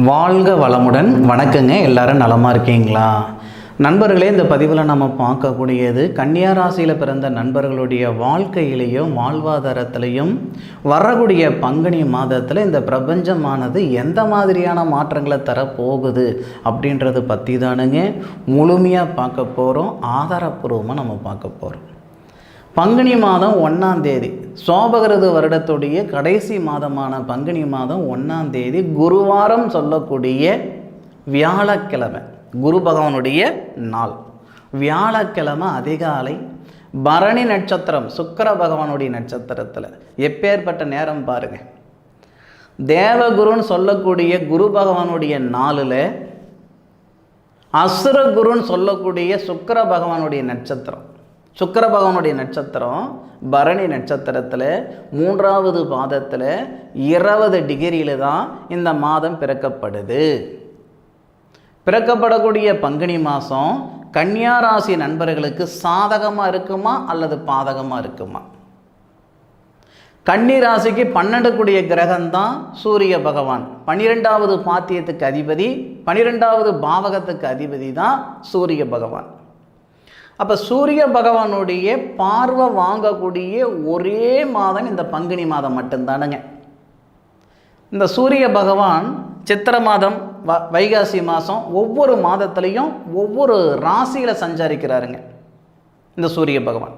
வாழ்க வளமுடன். வணக்கங்க. எல்லாரும் நலமாக இருக்கீங்களா நண்பர்களே? இந்த பதிவில் நம்ம பார்க்கக்கூடியது கன்னியா ராசியில் பிறந்த நண்பர்களுடைய வாழ்க்கையிலையும் வாழ்வாதாரத்திலையும் வரக்கூடிய பங்குனி மாதத்தில் இந்த பிரபஞ்சமானது எந்த மாதிரியான மாற்றங்களை தரப்போகுது அப்படின்றத பற்றி தானுங்க முழுமையாக பார்க்க போகிறோம். ஆதாரப்பூர்வமாக நம்ம பார்க்க போகிறோம். பங்குனி மாதம் 1ஆம் தேதி, சோபகிருது வருடத்துடைய கடைசி மாதமான பங்குனி மாதம் 1ஆம் தேதி குருவாரம் சொல்லக்கூடிய வியாழக்கிழமை, குரு பகவானுடைய நாள். வியாழக்கிழமை அதிகாலை பரணி நட்சத்திரம், சுக்கிர பகவானுடைய நட்சத்திரத்தில் எப்பேற்பட்ட நேரம் பாருங்கள். தேவகுருன்னு சொல்லக்கூடிய குரு பகவானுடைய நாளில் அசுர குருன்னு சொல்லக்கூடிய சுக்கிர பகவானுடைய நட்சத்திரம். சுக்கிர பகவானுடைய நட்சத்திரம் பரணி நட்சத்திரத்தில் 3வது பாதத்தில் 20 டிகிரியில் தான் இந்த மாதம் பிறக்கப்படுது. பிறக்கப்படக்கூடிய பங்குனி மாதம் கன்னியா ராசி நண்பர்களுக்கு சாதகமாக இருக்குமா அல்லது பாதகமாக இருக்குமா? கன்னி ராசிக்கு 12 கூடிய கிரகம்தான் சூரிய பகவான். 12வது பாத்தியத்துக்கு அதிபதி, 12வது பாவகத்துக்கு அதிபதி தான் சூரிய பகவான். அப்போ சூரிய பகவானுடைய பார்வை வாங்கக்கூடிய ஒரே மாதம் இந்த பங்குனி மாதம் மட்டும்தானுங்க. இந்த சூரிய பகவான் சித்திர மாதம், வைகாசி மாதம் ஒவ்வொரு மாதத்துலேயும் ஒவ்வொரு ராசியில் சஞ்சாரிக்கிறாருங்க இந்த சூரிய பகவான்.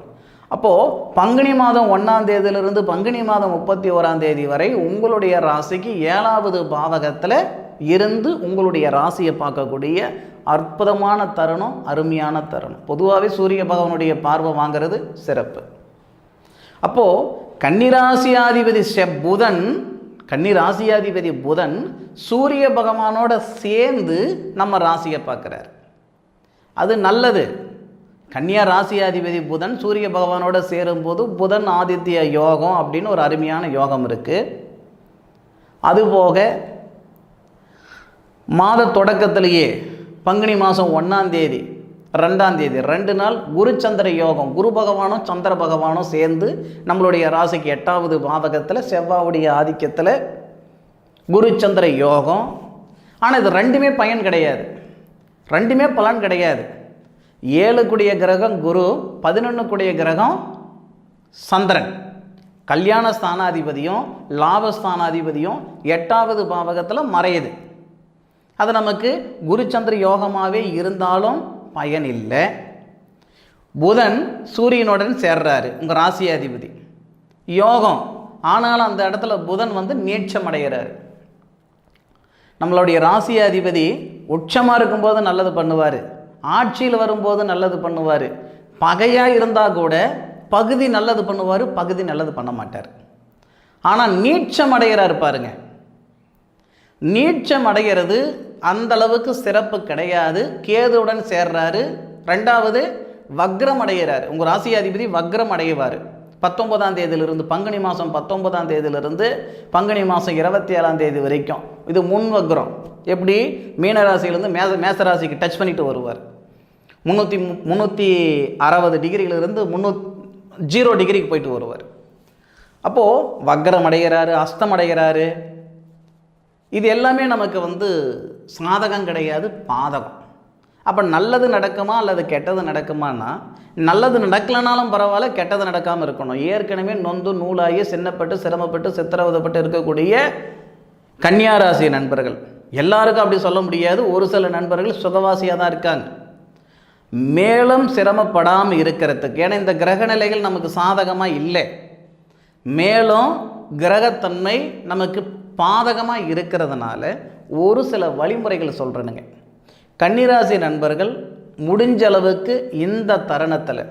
அப்போது பங்குனி மாதம் 1ஆம் தேதியிலிருந்து பங்குனி மாதம் 31ஆம் தேதி வரை உங்களுடைய ராசிக்கு 7வது பாவகத்தில் இருந்து உங்களுடைய ராசியை பார்க்கக்கூடிய அற்புதமான தருணம், அருமையான தருணம். பொதுவாகவே சூரிய பகவானுடைய பார்வை வாங்கிறது சிறப்பு. அப்போது கன்னிராசியாதிபதி புதன் சூரிய பகவானோட சேர்ந்து நம்ம ராசியை பார்க்குறார். அது நல்லது. கன்னியா ராசியாதிபதி புதன் சூரிய பகவானோட சேரும்போது புதன் ஆதித்ய யோகம் அப்படின்னு ஒரு அருமையான யோகம் இருக்குது. அதுபோக மாத தொடக்கத்திலேயே பங்குனி மாதம் 1ஆம் தேதி 2ஆம் தேதி 2 நாள் குரு சந்திர யோகம், குரு பகவானும் சந்திர பகவானும் சேர்ந்து நம்மளுடைய ராசிக்கு 8வது பாவகத்தில் செவ்வாவுடைய ஆதிக்கத்தில் குரு சந்திர யோகம். ஆனால் இது ரெண்டுமே பயன் கிடையாது, ரெண்டுமே பலன் கிடையாது. 7 கூடிய கிரகம் குரு, 11 கூடிய கிரகம் சந்திரன். கல்யாண ஸ்தானாதிபதியும் லாபஸ்தானாதிபதியும் 8வது பாவகத்தில் மறையுது. அது நமக்கு குருச்சந்திர யோகமாகவே இருந்தாலும் பயன் இல்லை. புதன் சூரியனுடன் சேர்றாரு, உங்கள் ராசியாதிபதி யோகம். ஆனாலும் அந்த இடத்துல புதன் நீட்சம் அடைகிறாரு. நம்மளுடைய ராசியாதிபதி உச்சமாக இருக்கும்போது நல்லது பண்ணுவார், ஆட்சியில் வரும்போது நல்லது பண்ணுவார். பகையாக இருந்தால் கூட பகுதி நல்லது பண்ணுவார், பகுதி நல்லது பண்ண மாட்டார். ஆனால் நீட்சம் அடைகிறாரு பாருங்க. நீட்சம் அடைகிறது அந்த அளவுக்கு சிறப்பு கிடையாது. கேதுவுடன் சேர்றாரு. 2வது வக்ரம் அடைகிறார். உங்கள் ராசியாதிபதி வக்ரம் அடைவார் 19ஆம் தேதியிலிருந்து, பங்குனி மாதம் 19ஆம் தேதியிலிருந்து பங்குனி மாதம் 27ஆம் தேதி வரைக்கும். இது முன் வக்ரம். எப்படி? மீனராசியிலிருந்து மேசராசிக்கு டச் பண்ணிட்டு வருவார். 360 டிகிரியிலிருந்து 0 டிகிரிக்கு போயிட்டு வருவார். அப்போது வக்ரம் அடைகிறாரு, அஸ்தம் அடைகிறாரு. இது எல்லாமே நமக்கு சாதகம் கிடையாது, பாதகம். அப்போ நல்லது நடக்குமா அல்லது கெட்டது நடக்குமானா, நல்லது நடக்கலனாலும் பரவாயில்ல, கெட்டது நடக்காமல் இருக்கணும். ஏற்கனவே நொந்து நூலாகி சின்னப்பட்டு சிரமப்பட்டு சித்திரவதப்பட்டு இருக்கக்கூடிய கன்னியா ராசி நண்பர்கள் எல்லாருக்கும் அப்படி சொல்ல முடியாது. ஒரு சில நண்பர்கள் சுகவாசியாக தான் இருக்காங்க. மேலும் சிரமப்படாமல் இருக்கிறதுக்கு, ஏன்னா இந்த கிரக நிலைகள் நமக்கு சாதகமாக இல்லை, மேலும் கிரகத்தன்மை நமக்கு பாதகமாக இருக்கிறதுனால ஒரு சில வழிமுறைகள் சொல்கிறேனுங்க. கன்னிராசி நண்பர்கள் முடிஞ்ச அளவுக்கு இந்த தருணத்தில்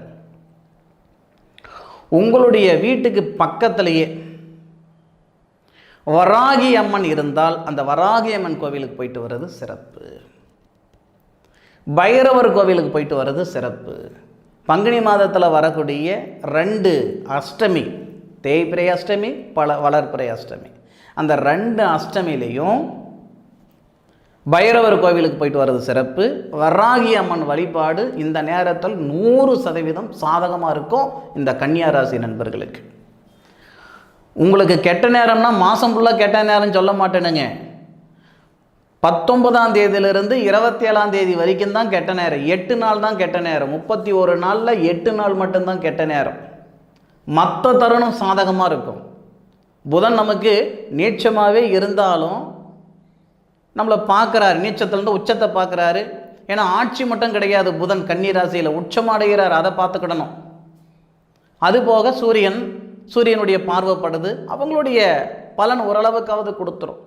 உங்களுடைய வீட்டுக்கு பக்கத்திலேயே வராகி அம்மன் இருந்தால் அந்த வராகி அம்மன் கோவிலுக்கு போயிட்டு வர்றது சிறப்பு. பைரவர் கோவிலுக்கு போயிட்டு வர்றது சிறப்பு. பங்குனி மாதத்தில் வரக்கூடிய 2 அஷ்டமி, தேய்பிரை அஷ்டமி, வளர்பிறை அஷ்டமி, அந்த 2 அஷ்டமிலையும் பைரவர் கோவிலுக்கு போயிட்டு வர்றது சிறப்பு. வராகி அம்மன் வழிபாடு இந்த நேரத்தில் 100% சாதகமாக இருக்கும் இந்த கன்னியா ராசி நண்பர்களுக்கு. உங்களுக்கு கெட்ட நேரம்னா மாதம் ஃபுல்லாக கெட்ட நேரம் சொல்ல மாட்டேனுங்க. 19ஆம் தேதியிலிருந்து 27ஆம் தேதி வரைக்கும் தான் கெட்ட நேரம். 8 நாள் தான் கெட்ட நேரம். 31 நாளில் 8 நாள் மட்டும்தான் கெட்ட நேரம். மற்ற தருணம் சாதகமாக இருக்கும். புதன் நமக்கு நீச்சமாகவே இருந்தாலும் நம்மளை பார்க்குறாரு, நீச்சத்துலேருந்து உச்சத்தை பார்க்குறாரு. ஏன்னா ஆட்சி மட்டும் கிடையாது, புதன் கன்னி ராசியில் உச்சமடைகிறார், அதை பார்த்துக்கிடணும். அதுபோக சூரியனுடைய பார்வைப்படுது, அவங்களுடைய பலன் ஓரளவுக்காவது கொடுத்துரும்.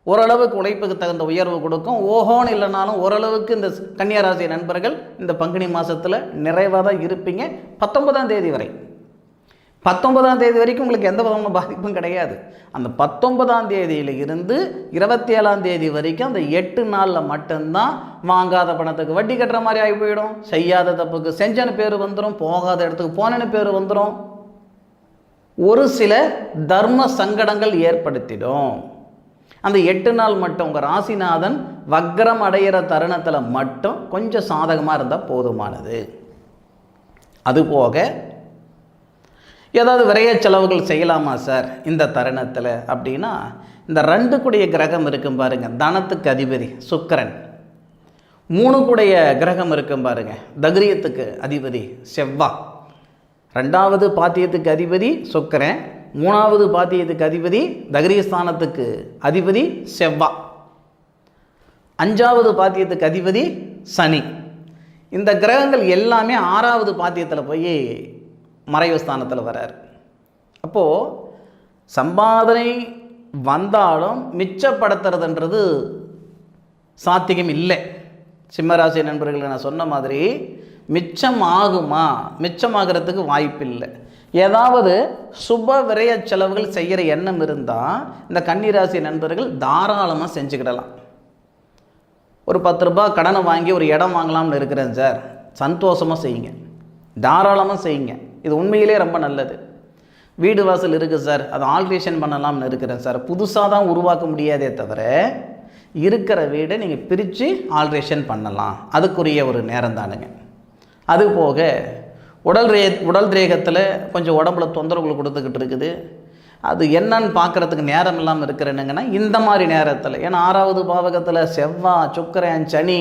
ஓரளவுக்கு உழைப்புக்கு தகுந்த உயர்வு கொடுக்கும். ஓஹோன்னு இல்லைனாலும் ஓரளவுக்கு இந்த கன்னியாராசி நண்பர்கள் இந்த பங்குனி மாதத்தில் நிறைவாக தான் இருப்பீங்க. 19ஆம் தேதி வரை 19ஆம் தேதி வரைக்கும் உங்களுக்கு எந்த விதமான பாதிப்பும் கிடையாது. அந்த 19ஆம் தேதியில் இருந்து 27ஆம் தேதி வரைக்கும் அந்த 8 நாளில் மட்டும்தான் வாங்காத பணத்துக்கு வட்டி கட்டுற மாதிரி ஆகி போயிடும். செய்யாத தப்புக்கு செஞ்சன்னு பேர் வந்துடும், போகாத இடத்துக்கு போனன்னு பேர் வந்துடும். ஒரு சில தர்ம சங்கடங்கள் ஏற்படுத்திடும். அந்த 8 நாள் மட்டும் உங்கள் ராசிநாதன் வக்ரம் அடைகிற தருணத்தில் மட்டும் கொஞ்சம் சாதகமாக இருந்தால் போதுமானது. அதுபோக ஏதாவது விரைய செலவுகள் செய்யலாமா சார் இந்த தருணத்தில் அப்படின்னா, இந்த 2 கூடிய கிரகம் இருக்கும் பாருங்கள், தனத்துக்கு அதிபதி சுக்கிரன். 3 கூடிய கிரகம் இருக்கும் பாருங்கள், தக்ரியத்துக்கு அதிபதி செவ்வாய். 2வது பாத்தியத்துக்கு அதிபதி சுக்கிரன், 3வது பாத்தியத்துக்கு அதிபதி தக்ரியஸ்தானத்துக்கு அதிபதி செவ்வாய், 5வது பாத்தியத்துக்கு அதிபதி சனி. இந்த கிரகங்கள் எல்லாமே 6வது பாத்தியத்தில் போய் மறைவு ஸ்தானத்தில் வரார். அப்போது சம்பாதனை வந்தாலும் மிச்சப்படுத்துறதுன்றது சாத்தியம் இல்லை. சிம்மராசி நண்பர்கள் நான் சொன்ன மாதிரி மிச்சம் ஆகுமா, மிச்சமாகிறதுக்கு வாய்ப்பில்லை. ஏதாவது சுப விரய செலவுகள் செய்கிற எண்ணம் இருந்தால் இந்த கன்னிராசி நண்பர்கள் தாராளமாக செஞ்சுக்கிடலாம். ஒரு 10 ரூபாய் கடனை வாங்கி ஒரு இடம் வாங்கலாம்னு இருக்கிறேன் சார், சந்தோஷமாக செய்யுங்க, தாராளமாக செய்யுங்க. இது உண்மையிலே ரொம்ப நல்லது. வீடு வாசல் இருக்குது சார், அதை ஆல்ட்ரேஷன் பண்ணலாம்னு இருக்கிறேன் சார், புதுசாக தான் உருவாக்க முடியாதே தவிர இருக்கிற வீடை நீங்கள் பிரித்து ஆல்ட்ரேஷன் பண்ணலாம், அதுக்குரிய ஒரு நேரம் தானுங்க. அதுபோக உடல் தேகத்தில் கொஞ்சம் உடம்புல தொந்தரவுகள் கொடுத்துக்கிட்டு இருக்குது, அது என்னன்னு பார்க்குறதுக்கு நேரம் இல்லாமல் இருக்கிறேனுங்கன்னா இந்த மாதிரி நேரத்தில், ஏன்னா 6வது பாவகத்தில் செவ்வாய் சுக்கிரன் சனி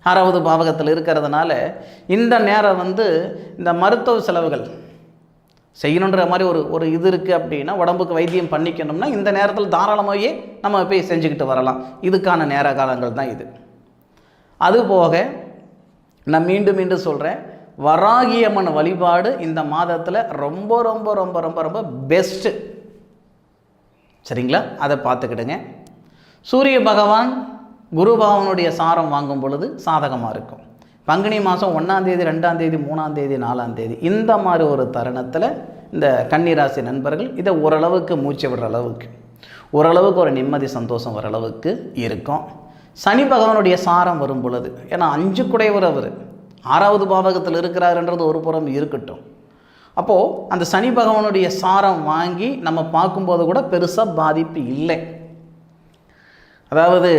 6வது பாவகத்தில் இருக்கிறதுனால இந்த நேரம் இந்த மருத்துவ செலவுகள் செய்யணுன்ற மாதிரி ஒரு இது இருக்குது அப்படின்னா, உடம்புக்கு வைத்தியம் பண்ணிக்கணும்னா இந்த நேரத்தில் தாராளமாகவே நம்ம போய் செஞ்சுக்கிட்டு வரலாம். இதுக்கான நேர காலங்கள் தான் இது. அதுபோக நான் மீண்டும் மீண்டும் சொல்கிறேன், வராகியம்மன் வழிபாடு இந்த மாதத்தில் ரொம்ப ரொம்ப ரொம்ப ரொம்ப ரொம்ப பெஸ்ட்டு. சரிங்களா? அதை பார்த்துக்கிடுங்க. சூரிய பகவான் குரு பகவானுடைய சாரம் வாங்கும் பொழுது சாதகமாக இருக்கும். பங்குனி மாதம் 1ஆம் தேதி 2ஆம் தேதி 3ஆம் தேதி 4ஆம் தேதி இந்த மாதிரி ஒரு தருணத்தில் இந்த கன்னிராசி நண்பர்கள் இதை ஓரளவுக்கு மூச்சு விடுற அளவுக்கு, ஓரளவுக்கு ஒரு நிம்மதி சந்தோஷம் வர அளவுக்கு இருக்கும். சனி பகவானுடைய சாரம் வரும் பொழுது, ஏன்னா 5 குடையவர் அவர் 6வது பாவகத்தில் இருக்கிறாருன்றது ஒரு புறம் இருக்கட்டும். அப்போது அந்த சனி பகவானுடைய சாரம் வாங்கி நம்ம பார்க்கும்போது கூட பெருசாக பாதிப்பு இல்லை. அதாவது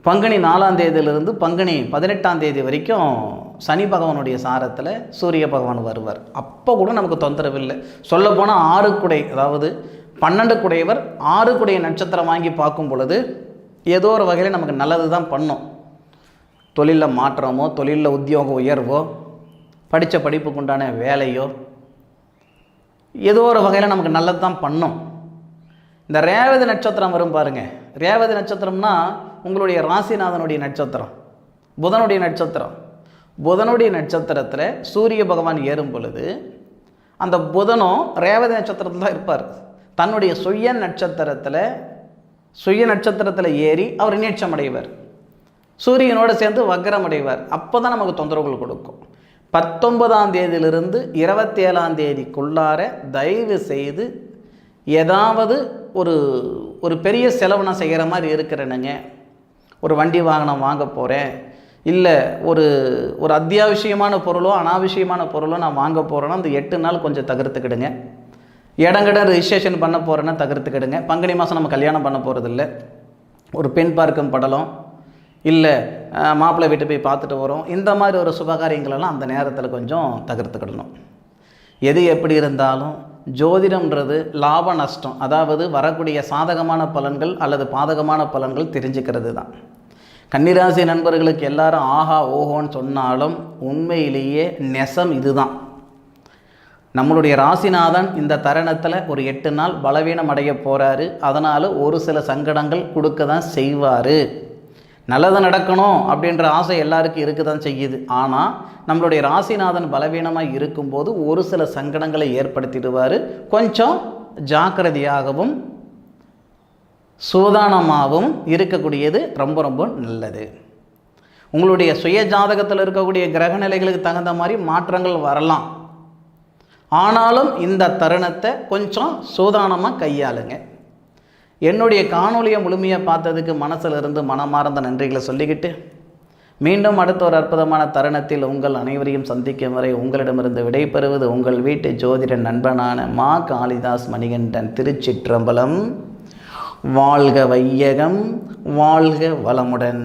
பங்குனி 4ஆம் தேதியிலிருந்து பங்குனி 18ஆம் தேதி வரைக்கும் சனி பகவானுடைய சாரத்தில் சூரிய பகவான் வருவார். அப்போ கூட நமக்கு தொந்தரவு இல்லை. சொல்லப்போனால் 6 குடை, அதாவது 12 குடையவர் 6 குடைய நட்சத்திரம் வாங்கி பார்க்கும் பொழுது ஏதோ ஒரு வகையில் நமக்கு நல்லது தான் பண்ணும். தொழிலில் மாற்றமோ, தொழிலில் உத்தியோக உயர்வோ, படித்த படிப்புக்கு உண்டான வேலையோ ஏதோ ஒரு வகையில் நமக்கு நல்லது தான் பண்ணும். இந்த ரேவதி நட்சத்திரம் வரும் பாருங்கள். ரேவதி நட்சத்திரம்னா உங்களுடைய ராசிநாதனுடைய நட்சத்திரம், புதனுடைய நட்சத்திரம். புதனுடைய நட்சத்திரத்தில் சூரிய பகவான் ஏறும் பொழுது அந்த புதனும் ரேவதி நட்சத்திரத்தில் தான் இருப்பார். தன்னுடைய சுய நட்சத்திரத்தில் ஏறி அவர் நீட்சம் அடைவார், சூரியனோடு சேர்ந்து வக்ரம் அடைவார். அப்போ தான் நமக்கு தொந்தரவுகள் கொடுக்கும். 19ஆம் தேதியிலிருந்து 27ஆம் தேதிக்குள்ளார தயவு செய்து ஏதாவது ஒரு பெரிய செலவு நான் செய்கிற மாதிரி இருக்கிறேனுங்க, ஒரு வண்டி வாகனம் வாங்க போகிறேன், இல்லை ஒரு அத்தியாவசியமான பொருளோ அனாவசியமான பொருளோ நான் வாங்க போகிறேன்னா அந்த 8 நாள் கொஞ்சம் தவிர்த்துக்கிடுங்க. இடங்கட ரிஜிஸ்ட்ரேஷன் பண்ண போகிறேன்னா தவிர்த்துக்கிடுங்க. பங்குனி மாதம் நம்ம கல்யாணம் பண்ண போகிறதில்ல, ஒரு பெண் பார்க்கும் படலம், இல்லை மாப்பிள்ளை வீட்டு போய் பார்த்துட்டு வரோம், இந்த மாதிரி ஒரு சுபகாரியங்களெல்லாம் அந்த நேரத்தில் கொஞ்சம் தவிர்த்துக்கிடணும். எது எப்படி இருந்தாலும் ஜோதிடம்ன்றது லாப நஷ்டம், அதாவது வரக்கூடிய சாதகமான பலன்கள் அல்லது பாதகமான பலன்கள் தெரிஞ்சுக்கிறது தான். கன்னிராசி நண்பர்களுக்கு எல்லாரும் ஆஹா ஓஹோன்னு சொன்னாலும் உண்மையிலேயே நெசம் இதுதான். நம்மளுடைய ராசிநாதன் இந்த தருணத்தில் ஒரு 8 நாள் பலவீனம் அடைய போகிறாரு. அதனால் ஒரு சில சங்கடங்கள் கொடுக்க தான் செய்வார். நல்லது நடக்கணும் அப்படின்ற ஆசை எல்லாருக்கும் இருக்க தான் செய்யுது. ஆனால் நம்மளுடைய ராசிநாதன் பலவீனமாக இருக்கும்போது ஒரு சில சங்கடங்களை ஏற்படுத்திடுவார். கொஞ்சம் ஜாக்கிரதையாகவும் சூதானமாகவும் இருக்கக்கூடியது ரொம்ப ரொம்ப நல்லது. உங்களுடைய சுய ஜாதகத்தில் இருக்கக்கூடிய கிரக நிலைகளுக்கு தகுந்த மாதிரி மாற்றங்கள் வரலாம். ஆனாலும் இந்த தருணத்தை கொஞ்சம் சூதானமாக கையாளுங்க. என்னுடைய காணொலியை முழுமையாக பார்த்ததுக்கு மனசில் இருந்து மனமார்ந்த நன்றிகளை சொல்லிக்கிட்டு மீண்டும் அடுத்த ஒரு அற்புதமான தருணத்தில் உங்கள் அனைவரையும் சந்திக்கும் வரை உங்களிடமிருந்து விடைபெறுவது உங்கள் வீட்டு ஜோதிட நண்பனான மா காளிதாஸ் மணிகண்டன். திருச்சிற்றம்பலம். வாழ்க வையகம், வாழ்க வளமுடன்.